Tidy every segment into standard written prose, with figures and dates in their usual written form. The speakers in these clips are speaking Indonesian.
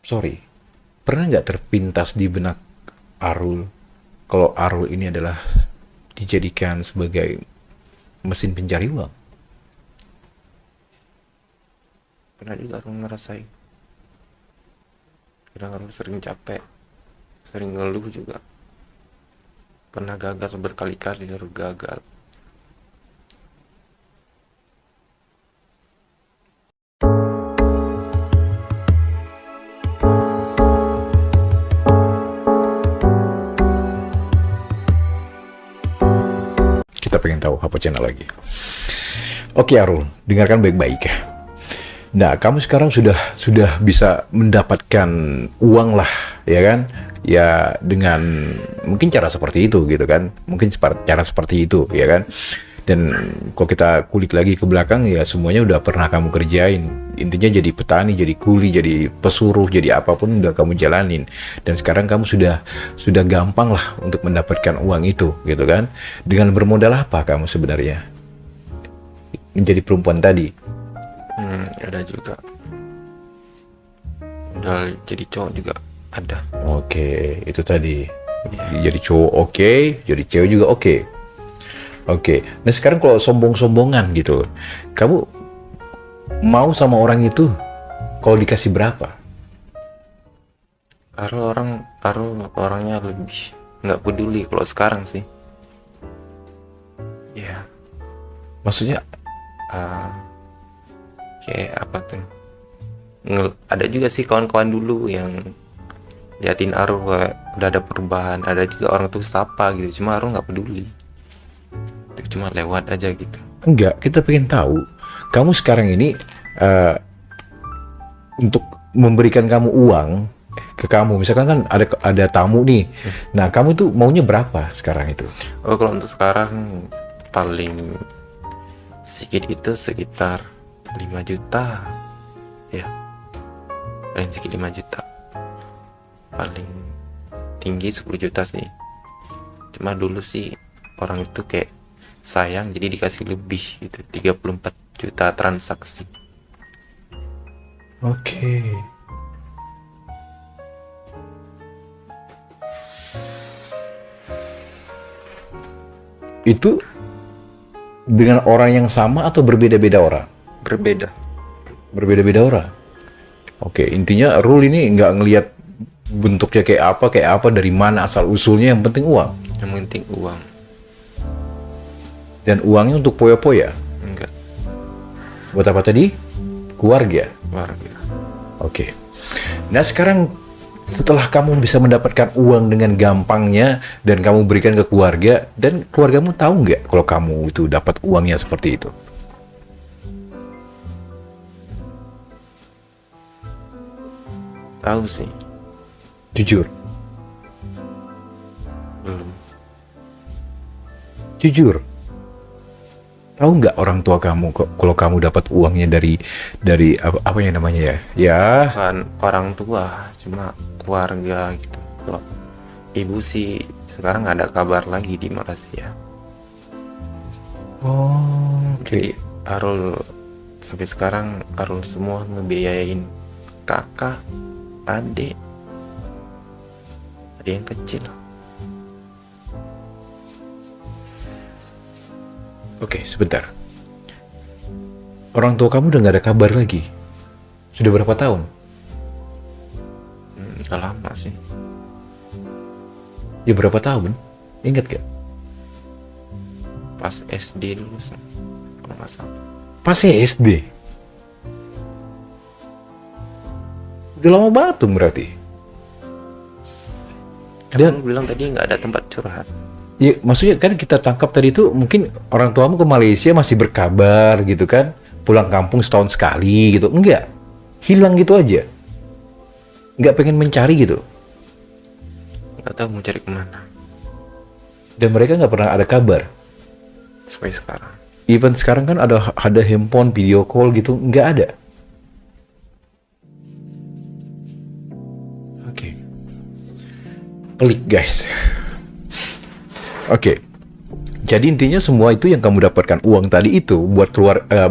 sorry, pernah nggak terpintas di benak Arul kalau Arul ini adalah dijadikan sebagai mesin pencari uang? Pernah juga aku ngerasain. Kadang aku sering capek, sering ngeluh juga. Pernah gagal berkali-kali, terus gagal. Kita pengen tahu apa channel lagi. Oke Arul, dengarkan baik-baik. Nah, kamu sekarang sudah bisa mendapatkan uang lah, ya kan? Ya dengan mungkin cara seperti itu gitu kan? Mungkin cara seperti itu, ya kan? Dan kalau kita kulik lagi ke belakang, ya semuanya udah pernah kamu kerjain. Intinya jadi petani, jadi kuli, jadi pesuruh, jadi apapun udah kamu jalanin. Dan sekarang kamu sudah gampang lah untuk mendapatkan uang itu, gitu kan? Dengan bermodal apa kamu sebenarnya menjadi perempuan tadi? Ada juga. Udah jadi cowok juga ada. Oke, itu tadi. Ya. Jadi cowok oke, jadi cewek juga oke. Oke. Nah sekarang kalau sombong-sombongan gitu, kamu mau sama orang itu kalau dikasih berapa? Aru orangnya lebih nggak peduli kalau sekarang sih. Ya, Maksudnya kayak apa tuh? Ada juga sih kawan-kawan dulu yang liatin Aru kayak udah ada perubahan. Ada juga orang tuh sapa gitu, cuma Aru nggak peduli. Cuma lewat aja gitu. enggak, kita pengen tahu kamu sekarang ini untuk memberikan kamu uang ke kamu, misalkan kan ada tamu nih. Nah, kamu tuh maunya berapa sekarang itu? Oh, kalau untuk sekarang paling sedikit itu sekitar 5 juta. Ya, paling sedikit 5 juta. Paling tinggi 10 juta sih. Cuma dulu sih orang itu kayak sayang jadi dikasih lebih gitu. 34 juta transaksi. Oke. Itu dengan orang yang sama atau berbeda-beda orang? Berbeda. Berbeda-beda orang. Oke, intinya Rule ini nggak ngelihat bentuknya kayak apa, dari mana asal usulnya, yang penting uang. Yang penting uang. Dan uangnya untuk poya-poya. Enggak, Buat apa tadi? Keluarga. warga. Oke. Nah sekarang setelah kamu bisa mendapatkan uang dengan gampangnya dan kamu berikan ke keluarga, dan keluargamu tahu nggak kalau kamu itu dapat uangnya seperti itu? Tahu sih, Jujur, belum. jujur. Tahu nggak orang tua kamu kalau kamu dapat uangnya dari apa yang namanya ya? Ya, Bukan orang tua, cuma keluarga gitu. Kalau ibu sih sekarang nggak ada kabar lagi di Malaysia. oh, Jadi Arul sampai sekarang Arul semua ngebiayain kakak, adik, ada yang kecil. Oke, sebentar. Orang tua kamu udah nggak ada kabar lagi. Sudah berapa tahun? Udah lama sih. Ya berapa tahun? Ingat gak? Pas SD dulu sih, kalau nggak salah. Pas SD. Udah lama banget tuh berarti. Kan bilang tadi nggak ada tempat curhat. Ya, maksudnya kan kita tangkap tadi itu mungkin orang tuamu ke Malaysia masih berkabar gitu kan, pulang kampung setahun sekali gitu. Enggak, hilang gitu aja. Nggak pengen mencari gitu. Nggak tahu mau cari kemana Dan mereka nggak pernah ada kabar. sampai sekarang. Even sekarang kan ada handphone, video call gitu, nggak ada. Oke. Pelik guys. Oke. Jadi intinya semua itu yang kamu dapatkan uang tadi itu buat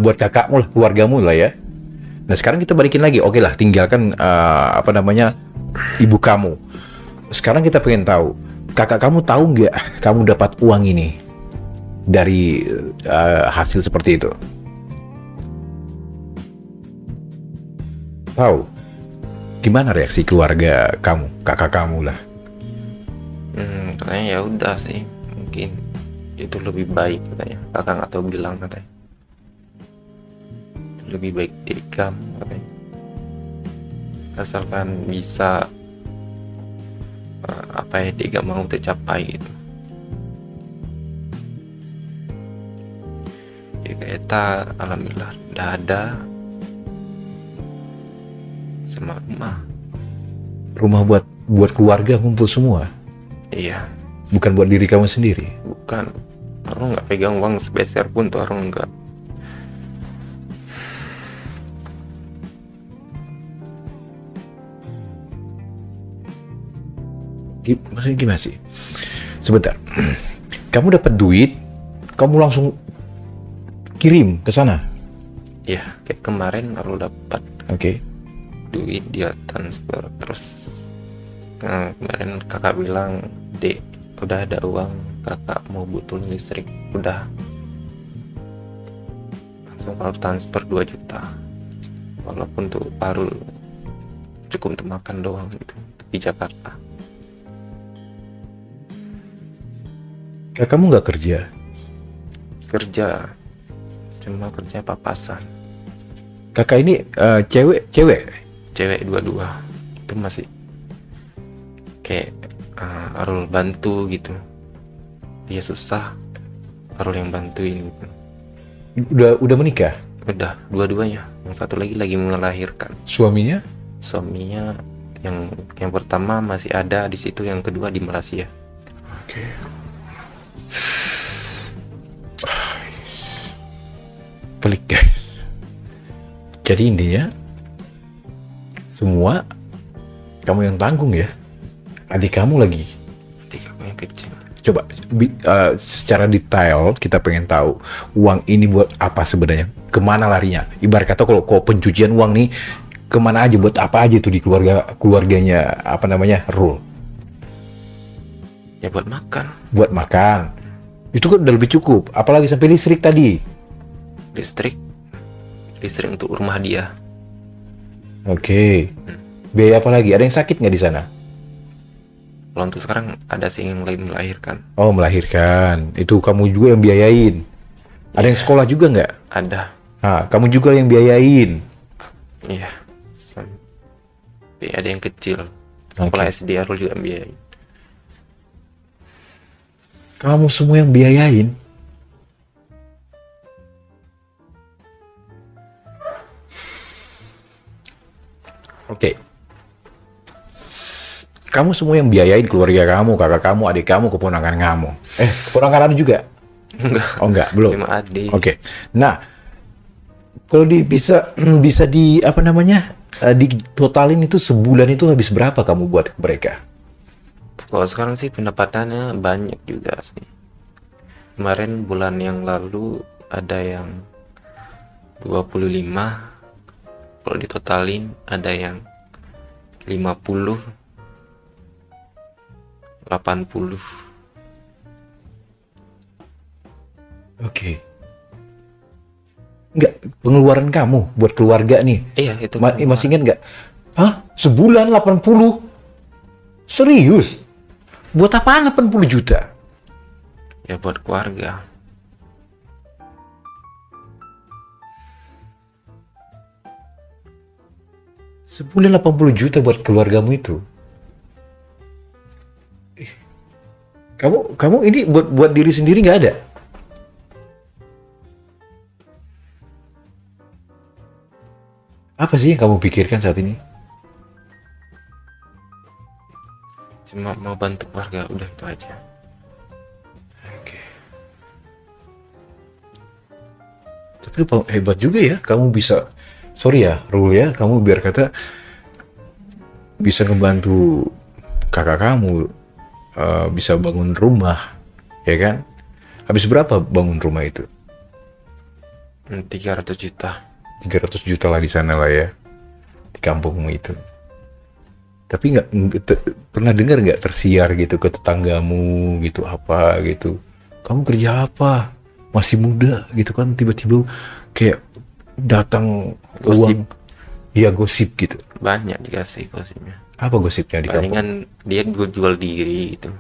buat kakakmu lah, keluargamu lah ya. Nah sekarang kita balikin lagi, oke lah, tinggalkan apa namanya ibu kamu. Sekarang kita pengen tahu, kakak kamu tahu nggak kamu dapat uang ini dari hasil seperti itu? Tahu? Gimana reaksi keluarga kamu, kakak kamu lah? Katanya ya udah sih, mungkin itu lebih baik katanya. Kakak nggak tahu bilang katanya. Lebih baik dari kamu katanya. Asalkan bisa apa ya dia gak mau tercapai gitu. Ya kita alhamdulillah udah ada sama rumah. Rumah buat keluarga ngumpul semua, Iya, bukan buat diri kamu sendiri. bukan. Orang nggak pegang uang sepeser pun tuh, orang nggak. Maksudnya gimana sih? Sebentar. Kamu dapat duit, kamu langsung kirim ke sana. Iya, kayak kemarin baru dapat Oke. duit dia transfer terus. Nah, kemarin kakak bilang, Dek, udah ada uang, kakak mau butuh listrik, udah langsung baru transfer 2 juta, walaupun tuh baru cukup untuk makan doang gitu di Jakarta. Kamu nggak kerja? Kerja cuma kerja papasan, Kakak ini cewek? cewek dua-dua. Itu masih kayak Arul bantu gitu, dia susah Arul yang bantuin gitu. Udah menikah? Udah dua-duanya, yang satu lagi melahirkan. Suaminya? Suaminya yang pertama masih ada di situ, yang kedua di Malaysia. Oke. Pelik guys. Jadi intinya semua kamu yang tanggung ya. Adik kamu lagi. Tiga yang kecil. Coba secara detail kita pengen tahu uang ini buat apa sebenarnya, kemana larinya. Ibarat kata kalau pencucian uang nih kemana aja, buat apa aja tuh di keluarganya apa namanya Rul? Ya buat makan. Buat makan. Itu kan udah lebih cukup. Apalagi sampai listrik tadi. Listrik untuk rumah dia. Oke. Biaya apa lagi? Ada yang sakit nggak di sana? Kalau untuk sekarang ada sih yang lain melahirkan. Oh, melahirkan. Itu kamu juga yang biayain. Ada yang sekolah juga nggak? Ada. Ah, kamu juga yang biayain. Iya. Sampai ada yang kecil. Sekolah SD Arul juga biayain. Kamu semua yang biayain. Oke. Kamu semua yang biayain keluarga kamu, kakak kamu, adik kamu, keponakan kamu. Keponakan ada juga? Enggak. Oh enggak, belum. Cuma adik. Oke. Nah, kalau bisa di apa namanya? Di totalin itu sebulan itu habis berapa kamu buat mereka? Kalau sekarang sih pendapatannya banyak juga sih. Kemarin bulan yang lalu ada yang 25. Kalau ditotalin ada yang 50, 80. Oke. Enggak, pengeluaran kamu buat keluarga nih. Iya, itu Masih ingat nggak? Hah? Sebulan 80? Serius? Buat apaan 80 juta? ya buat keluarga. Sebulan 80 juta buat keluargamu itu. Kamu ini buat diri sendiri nggak ada? Apa sih yang kamu pikirkan saat ini? Cuma mau bantu keluarga, udah itu aja. Oke. Tapi hebat juga ya, kamu bisa. Sorry ya, Rul ya, kamu biar kata bisa ngebantu kakak kamu, bisa bangun rumah, ya kan? Habis berapa bangun rumah itu? 300 juta. 300 juta lah di sana lah ya, di kampungmu itu. Tapi pernah dengar nggak tersiar gitu ke tetanggamu gitu, apa gitu, kamu kerja apa, masih muda gitu kan, tiba-tiba kayak datang Gosip. uang, ya gosip gitu. Banyak dikasih gosipnya. Apa gosipnya di kampung? Palingan dia jual diri gitu.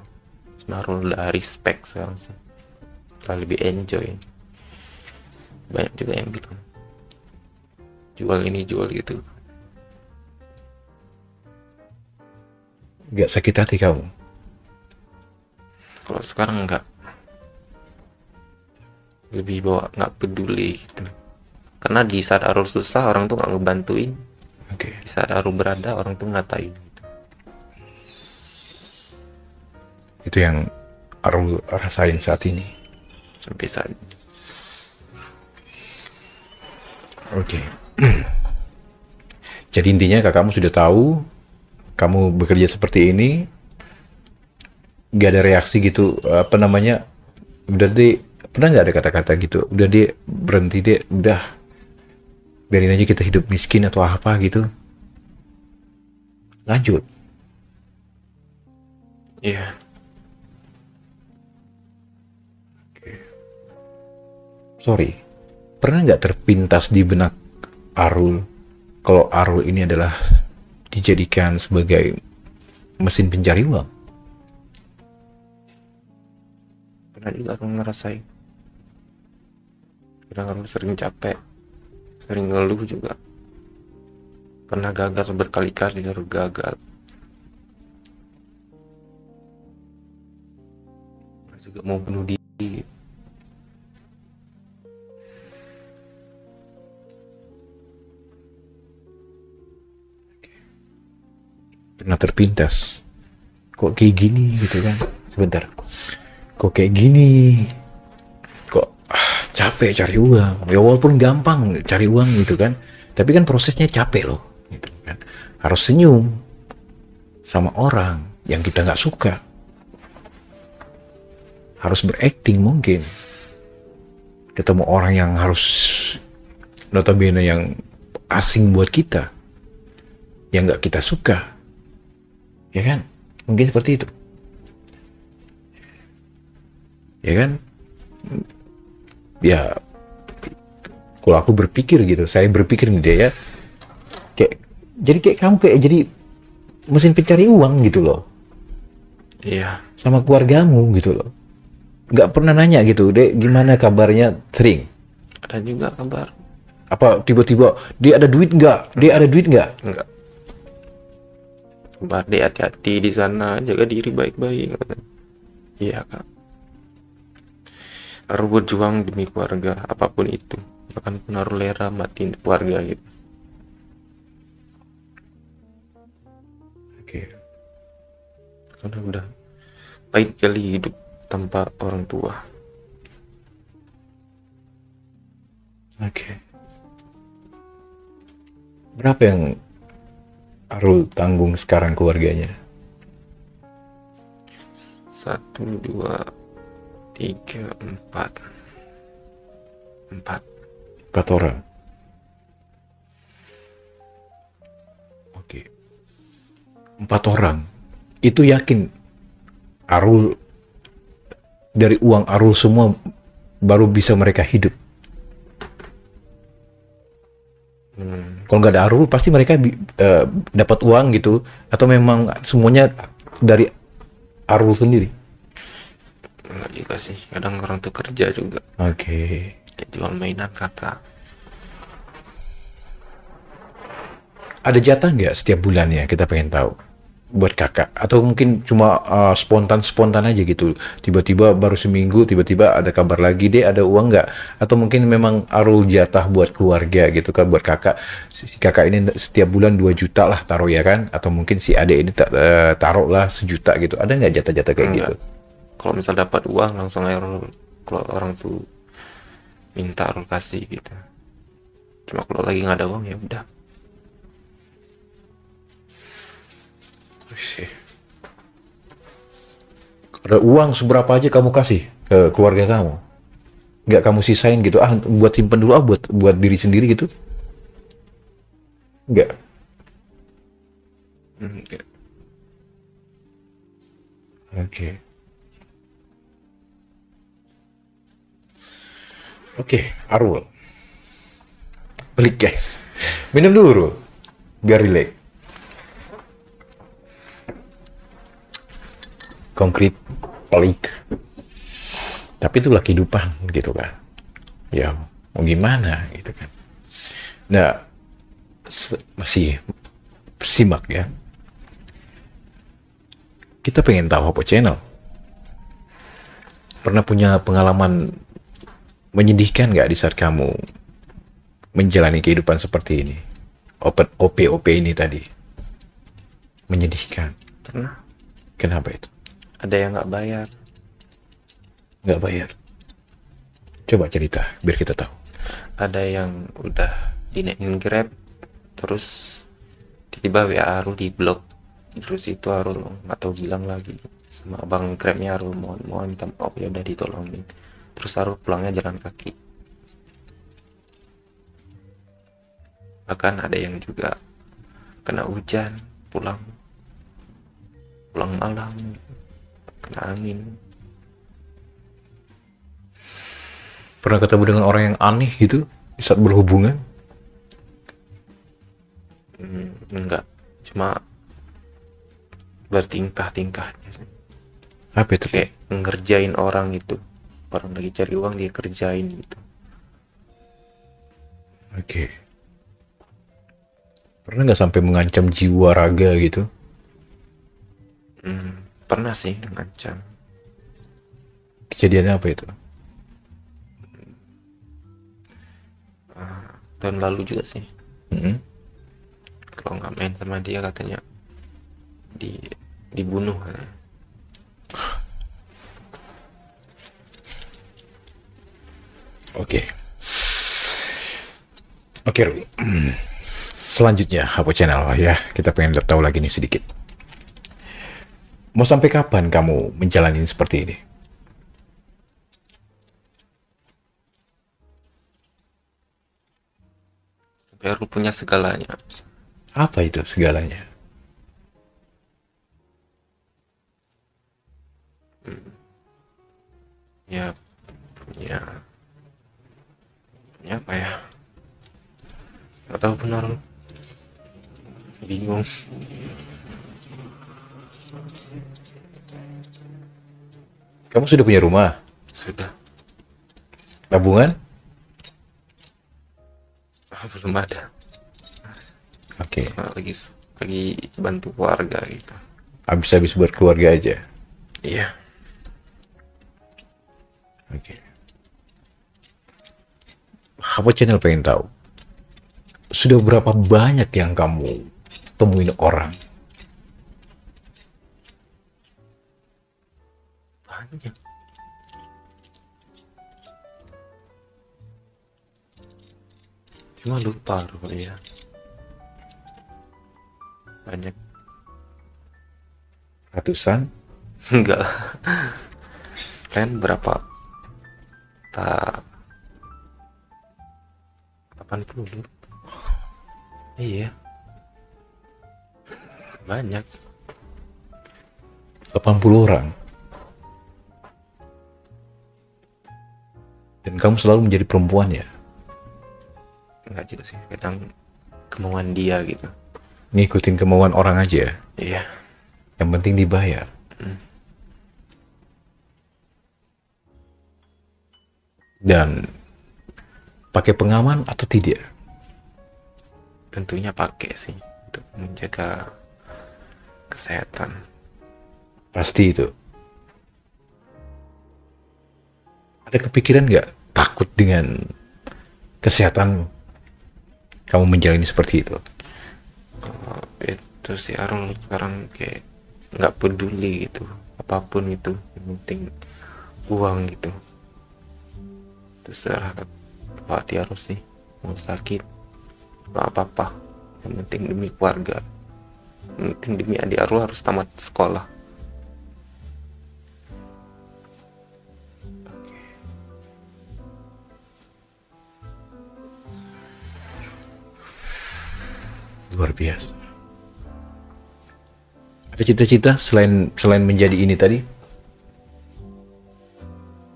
Semarul udah respect sekarang sih. Udah lebih enjoy. Banyak juga yang bilang jual ini jual gitu. Nggak sakit hati kamu? Kalau sekarang enggak, lebih bawa nggak peduli gitu. Karena di saat Arul susah orang tuh nggak ngebantuin, Oke. di saat Arul berada orang tuh ngatain gitu. Itu yang Arul rasain saat ini. Sampai saat ini. Oke. Jadi intinya kakakmu sudah tahu kamu bekerja seperti ini, gak ada reaksi gitu, apa namanya, udah deh, pernah nggak ada kata-kata gitu, udah deh berhenti deh, udah biarin aja kita hidup miskin atau apa gitu, lanjut. Iya. Sorry, pernah nggak terpintas di benak Arul kalau Arul ini adalah dijadikan sebagai mesin pencari uang? Pernah juga aku ngerasain. Kadang Arul sering capek, sering ngeluh juga. Pernah gagal berkali-kali, baru gagal. Pernah juga mau bunuh diri. Pernah terpintas, kok kayak gini gitu kan, sebentar, kok kayak gini, kok capek cari uang, ya walaupun gampang cari uang gitu kan, tapi kan prosesnya capek loh gitu kan. Harus senyum sama orang yang kita nggak suka, harus berakting, mungkin ketemu orang yang harus notabene yang asing buat kita, yang nggak kita suka, ya kan, mungkin seperti itu, ya kan. Ya kalau aku berpikir gitu, saya berpikir nih dia ya, kayak kamu kayak jadi mesin pencari uang gitu loh, Iya. sama keluargamu gitu loh, nggak pernah nanya gitu, dek gimana kabarnya, sering Ada juga kabar. apa tiba-tiba dia ada duit nggak, dia ada duit nggak? Enggak. Kabar deh, hati-hati di sana, jaga diri baik-baik. Iya kak. Harus berjuang demi keluarga, apapun itu. Bahkan pun harus rela matiin keluarga gitu. Oke. Karena udah pahit kali hidup tanpa orang tua. Oke. Berapa yang Arul tanggung sekarang keluarganya? 1, 2, 3, 4. 4 orang. Oke. 4 orang. Itu yakin Arul, dari uang Arul semua baru bisa mereka hidup? Kalau nggak ada Arul pasti mereka dapat uang gitu, atau memang semuanya dari Arul sendiri? Enggak juga sih, kadang orang tuh kerja juga. Oke. Kayak jual mainan kakak. Ada jatah nggak setiap bulannya? Kita pengen tahu buat kakak, atau mungkin cuma spontan aja gitu, tiba-tiba baru seminggu tiba-tiba ada kabar lagi deh ada uang nggak, atau mungkin memang Arul jatah buat keluarga gitu kan, buat kakak, si kakak ini setiap bulan 2 juta lah taruh ya kan, atau mungkin si adik ini taruh lah 1 juta gitu, ada nggak jatah-jatah kayak Enggak. gitu? Kalau misal dapat uang langsung aja kalau orang tuh minta Arul kasih gitu. Cuma kalau lagi nggak ada uang ya udah. Ada uang seberapa aja kamu kasih ke keluarga kamu, nggak kamu sisain gitu, buat simpen dulu, buat diri sendiri gitu? Enggak. Enggak. Oke. Oke, Arul. Pelik guys. Minum dulu, Rul. Biar relax. Konkret, pelik. Tapi itulah kehidupan gitu kan. Ya, mau gimana gitu kan. Nah, masih simak ya. Kita pengen tahu apa channel. Pernah punya pengalaman menyedihkan nggak di saat kamu menjalani kehidupan seperti ini? OP ini tadi. Menyedihkan. Pernah Kenapa itu? ada yang nggak bayar. Nggak bayar. Coba cerita, biar kita tahu. Ada yang udah dinaikin Grab, terus tiba-tiba WA Arul di blok. Terus itu Arul nggak tahu bilang lagi sama abang Grabnya, Arul mohon minta maaf ya udah ditolongin. Terus Arul pulangnya jalan kaki. Bahkan ada yang juga kena hujan, pulang malam, kena angin. Pernah ketemu dengan orang yang aneh gitu di saat berhubungan? Enggak, cuma bertingkah-tingkahnya sih. Apa itu? Kayak ngerjain orang gitu, orang lagi cari uang dia kerjain gitu. Oke. Pernah nggak sampai mengancam jiwa raga gitu? Pernah sih ngancam. Kejadiannya apa itu? Tahun lalu juga sih, Mm-mm. kalau nggak main sama dia katanya dibunuh katanya. Oke. Oke, Rul. Selanjutnya, apa channel ya? Kita pengen tahu lagi nih sedikit. Mau sampai kapan kamu menjalani seperti ini? Baru punya segalanya. Apa itu segalanya? Ya punya apa ya, nggak tahu benar, bingung. Kamu sudah punya rumah? Sudah. Tabungan? Belum ada. Oke. Lagi bantu keluarga gitu. Habis-habis buat keluarga aja? Iya. Oke. Apa channel pengen tahu? Sudah berapa banyak yang kamu temuin orang? Banyak. Cuma lupa ya. Banyak. Ratusan? Enggak lah. Kan berapa? Tak 80. Iya. Banyak. 80 orang. Dan kamu selalu menjadi perempuan ya? Enggak juga sih, kadang kemauan dia gitu. Ngikutin kemauan orang aja. Iya. Yang penting dibayar. Dan pakai pengaman atau tidak? Tentunya pakai sih untuk menjaga kesehatan. Pasti itu. Ada kepikiran nggak takut dengan kesehatan kamu menjalani seperti itu? Itu sih Arul sekarang kayak nggak peduli gitu, apapun itu, yang penting uang gitu. Terserah ke hati Arul sih, mau sakit, mau apa-apa, yang penting demi keluarga, yang penting demi adik Arul harus tamat sekolah. biasa. Ada cita-cita selain menjadi ini tadi?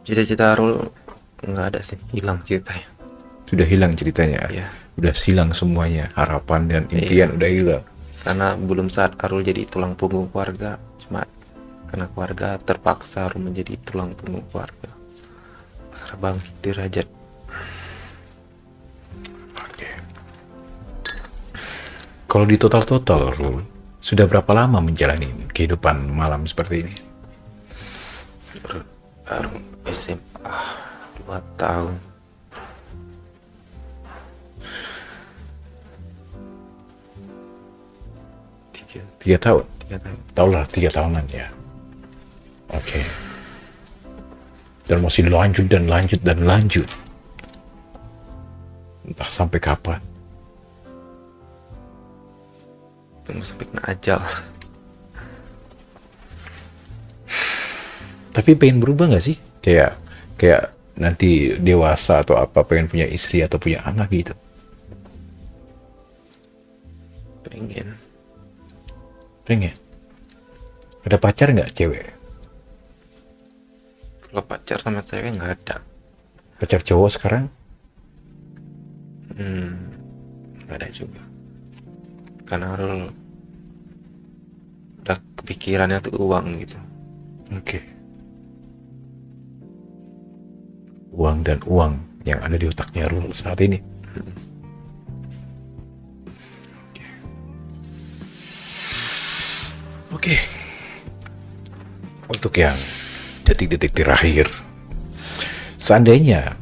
Cita-cita Arul nggak ada sih, hilang ceritanya. Sudah hilang ceritanya. Iya. Udah hilang semuanya, harapan dan impian udah hilang. Karena belum saat Arul jadi tulang punggung keluarga, cuma karena keluarga terpaksa Arul menjadi tulang punggung keluarga. Bang derajat. Oke. Kalau di total Rul, sudah berapa lama menjalani kehidupan malam seperti ini? Arul SMA 2 tahun. Tiga tahun? 3 tahun. Tahulah 3 tahunan ya. Oke. Dan masih lanjut dan lanjut dan lanjut. Entah sampai kapan. Tunggu sampai kena ajal. Tapi pengen berubah nggak sih? Kayak nanti dewasa atau apa, pengen punya istri atau punya anak gitu. Pengen. Ada pacar nggak cewek? Kalau pacar sama cewek nggak ada. Pacar cowok sekarang? Nggak ada juga. Karena Arul udah kepikirannya tuh uang gitu. Oke. Uang dan uang yang ada di otaknya Rul saat ini. Oke. Untuk yang detik-detik terakhir, seandainya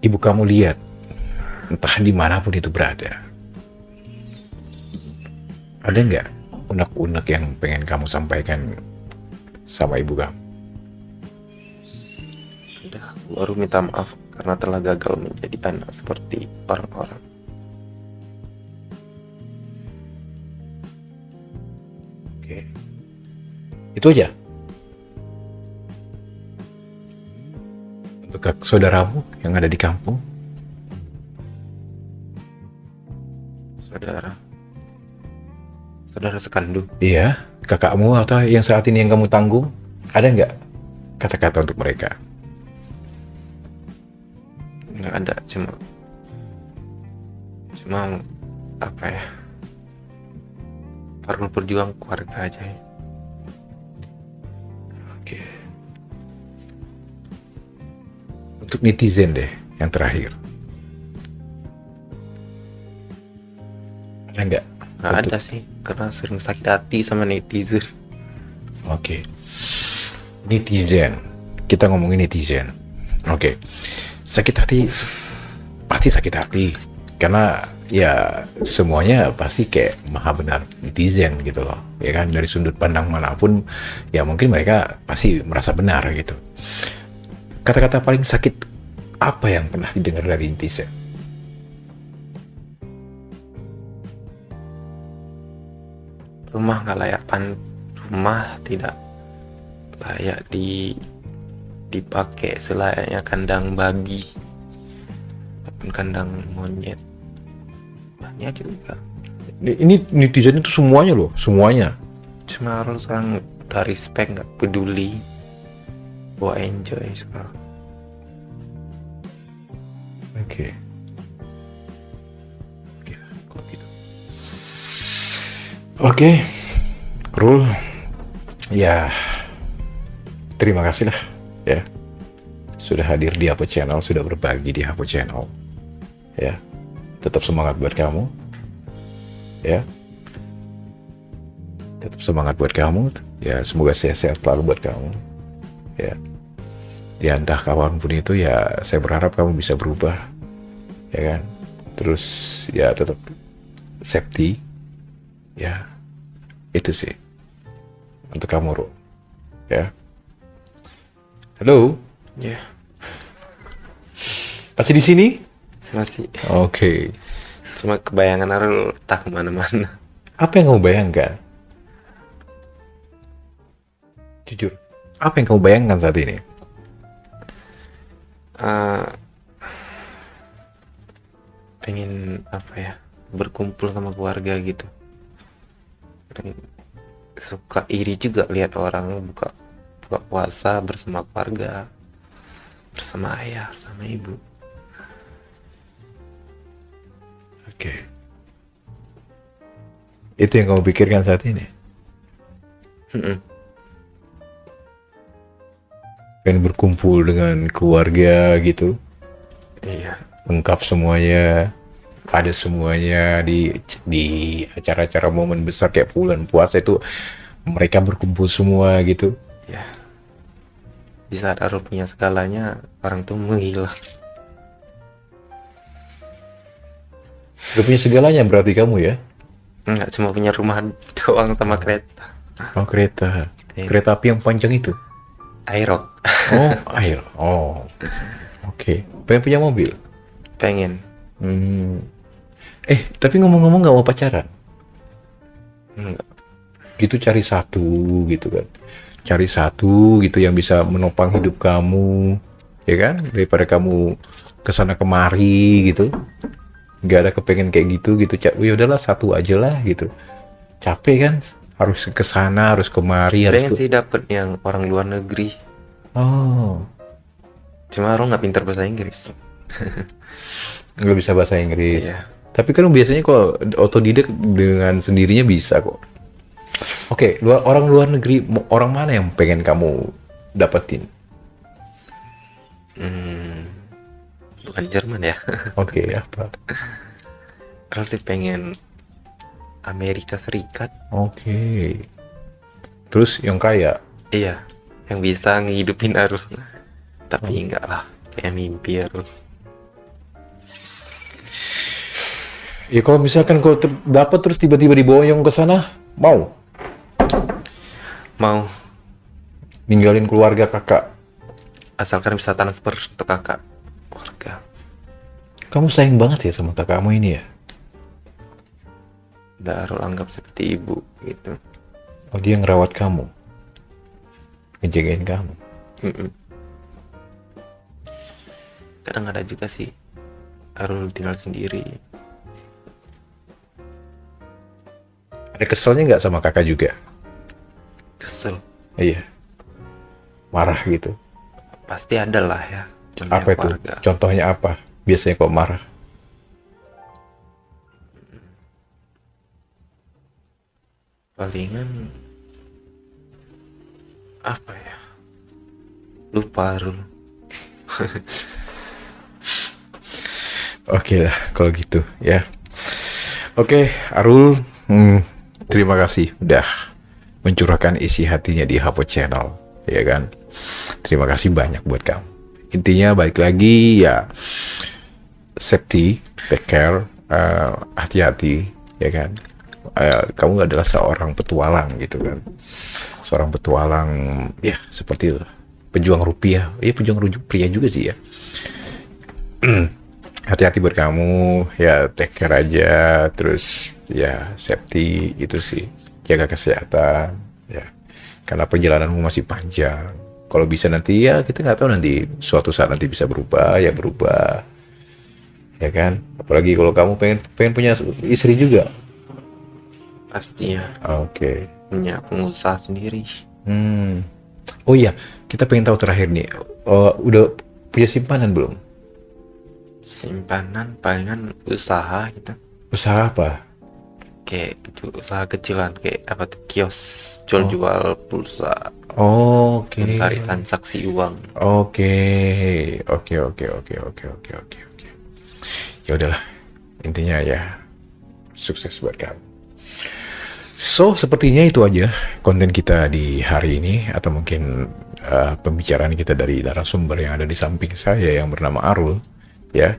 ibu kamu lihat, entah dimanapun itu berada, ada nggak unek-unek yang pengen kamu sampaikan sama ibu kamu? Udah, baru minta maaf karena telah gagal menjadi anak seperti orang-orang. Oke. Itu aja. Untuk saudaramu yang ada di kampung, Saudara sekandung. iya, kakakmu atau yang saat ini yang kamu tanggung, ada nggak kata-kata untuk mereka? Nggak ada, cuma apa ya, perlu berjuang keluarga aja ya. Oke. Untuk netizen deh, yang terakhir, ada nggak? Nggak ada sih, karena sering sakit hati sama netizen. Oke. Netizen, kita ngomongin netizen. Oke. Sakit hati, pasti sakit hati, karena ya semuanya pasti kayak maha benar netizen gitu loh, ya kan, dari sudut pandang manapun ya mungkin mereka pasti merasa benar gitu. Kata-kata paling sakit apa yang pernah didengar dari netizen? Rumah nggak layak rumah tidak layak dipakai selayaknya kandang babi ataupun kandang monyet. Banyak juga. Ini netizen itu semuanya loh, semuanya. Cuma orang sekarang udah respect, nggak peduli, gua enjoy sekarang. Oke. Oke, kalau gitu. Oke, Rul, ya terima kasih lah ya sudah hadir di Hapo Channel, sudah berbagi di Hapo Channel. Ya, tetap semangat buat kamu. Ya, tetap semangat buat kamu. Ya, semoga sehat-sehat selalu buat kamu. Ya, entah kapanpun itu ya, saya berharap kamu bisa berubah, ya kan. Terus ya tetap safety. Ya, itu sih untuk kamu, Ru. Ya. Halo. Ya, Masih di sini? masih. Oke. Cuma kebayangan Arul tak kemana-mana. Apa yang kamu bayangkan? Jujur, apa yang kamu bayangkan saat ini? Pengen apa ya, berkumpul sama keluarga gitu. Dan suka iri juga lihat orang buka buka puasa bersama keluarga, bersama ayah, bersama ibu. Oke. Itu yang kamu pikirkan saat ini? Mm-mm. Pengen berkumpul dengan keluarga gitu, Iya, lengkap semuanya, ada semuanya di acara-acara momen besar kayak bulan puasa itu mereka berkumpul semua gitu. ya. Di saat Arul punya segalanya, orang tuh menghilang. Udah punya segalanya berarti kamu ya? Enggak, cuma punya rumah doang sama kereta. Oh kereta, Iya. kereta api yang panjang itu. Aerox. Oh air. Oh oke. Pengen punya mobil. Pengen. Tapi ngomong-ngomong nggak mau pacaran? Enggak. Gitu cari satu gitu kan, cari satu gitu yang bisa menopang hidup kamu, ya kan, daripada kamu kesana kemari gitu, nggak ada kepengen kayak gitu ya udahlah satu aja lah gitu, capek kan harus kesana harus kemari Pengen harus sih dapet yang orang luar negeri. oh Cuma Arul nggak pintar bahasa Inggris. nggak bisa bahasa Inggris. Iya. Tapi kan biasanya kalau otodidak dengan sendirinya bisa kok. Oke, orang luar negeri, orang mana yang pengen kamu dapetin? Bukan Jerman ya. Oke, apa? Arul sih pengen Amerika Serikat. Oke. Terus yang kaya? Iya, yang bisa ngehidupin Arul. Tapi enggak lah, kayak mimpi Arul. Ya kalau misalkan kalau dapat terus tiba-tiba diboyong ke sana, mau Mau, ninggalin keluarga kakak. asalkan bisa transfer untuk kakak keluarga. Kamu sayang banget ya sama kakakmu ini ya? Udah Arul anggap seperti ibu gitu. Oh dia ngerawat kamu, ngejagain kamu. Mm-mm. Kadang ada juga sih Arul tinggal sendiri. Ada keselnya nggak sama kakak juga? Kesel. Iya. Marah gitu. Pasti ada lah ya. Contohnya Apa itu? keluarga. Contohnya apa? Biasanya kok marah. Palingan apa ya? Lupa Arul. Oke lah kalau gitu ya. Oke, Arul, terima kasih udah mencurahkan isi hatinya di Hapo Channel, ya kan? Terima kasih banyak buat kamu. Intinya balik lagi ya, safety, take care, hati-hati, ya kan? Kamu adalah seorang petualang gitu kan? Seorang petualang, ya seperti itu. Pejuang rupiah, ya pejuang pria juga sih ya. Hati-hati buat kamu, ya take care aja, terus ya safety itu sih, jaga kesehatan, ya. Karena perjalananmu masih panjang. Kalau bisa nanti ya kita nggak tahu nanti suatu saat nanti bisa berubah, ya berubah, ya kan. Apalagi kalau kamu pengen punya istri juga. Pastinya Oke. punya pengusaha sendiri. Oh iya, kita pengen tahu terakhir nih, udah punya simpanan belum? Simpanan palingan usaha gitu. Usaha apa? Kayak gitu, usaha kecilan kayak apa tuh, kios jual-jual pulsa, Oke. mencari transaksi uang. Oke. Ya udahlah. Intinya ya sukses buat kamu. So, sepertinya itu aja konten kita di hari ini, atau mungkin pembicaraan kita dari narasumber yang ada di samping saya yang bernama Arul. Ya,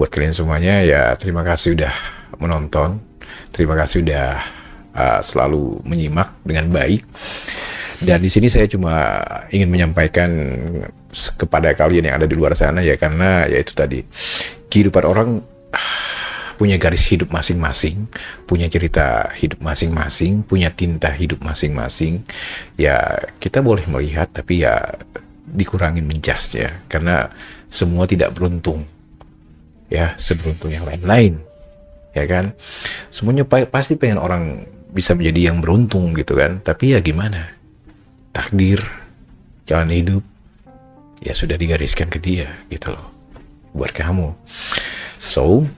buat kalian semuanya ya terima kasih udah menonton, terima kasih udah selalu menyimak dengan baik. Dan di sini saya cuma ingin menyampaikan kepada kalian yang ada di luar sana ya, karena ya itu tadi, kehidupan orang punya garis hidup masing-masing, punya cerita hidup masing-masing, punya tinta hidup masing-masing. Ya kita boleh melihat tapi ya dikurangin menjas ya, karena semua tidak beruntung ya seberuntung yang lain-lain. ya kan? Semuanya pasti pengen orang bisa menjadi yang beruntung gitu kan, tapi ya gimana, takdir, jalan hidup ya sudah digariskan ke dia gitu loh, buat kamu. So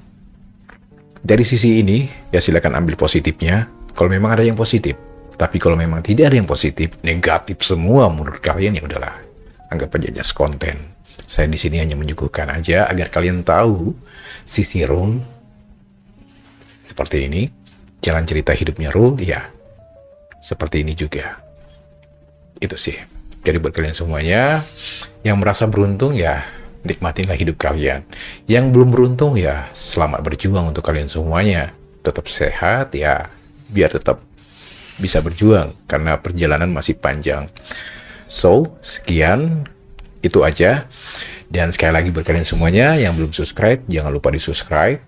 dari sisi ini ya silakan ambil positifnya kalau memang ada yang positif. Tapi kalau memang tidak ada yang positif, negatif semua menurut kalian, ya udahlah, anggap aja just konten. Saya di sini hanya menyuguhkan aja agar kalian tahu sisi Rul seperti ini, jalan cerita hidupnya Rul ya seperti ini juga. Itu sih. Jadi buat kalian semuanya yang merasa beruntung ya nikmatinlah hidup kalian. Yang belum beruntung ya selamat berjuang untuk kalian semuanya. Tetap sehat ya, biar tetap bisa berjuang karena perjalanan masih panjang. So, sekian itu aja. Dan sekali lagi buat kalian semuanya yang belum subscribe, jangan lupa di subscribe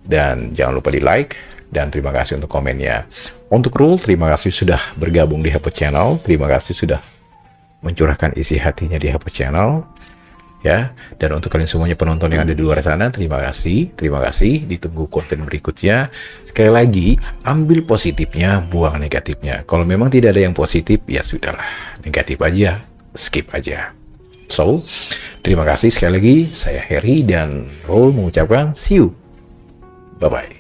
dan jangan lupa di like, dan terima kasih untuk komennya. Untuk Rul, terima kasih sudah bergabung di Hapo Channel, terima kasih sudah mencurahkan isi hatinya di Hapo Channel. Ya, dan untuk kalian semuanya penonton yang ada di luar sana, terima kasih, ditunggu konten berikutnya. Sekali lagi, ambil positifnya, buang negatifnya. Kalau memang tidak ada yang positif, ya sudahlah, negatif aja, skip aja. So, terima kasih sekali lagi, saya Heri dan Rul mengucapkan see you, bye-bye.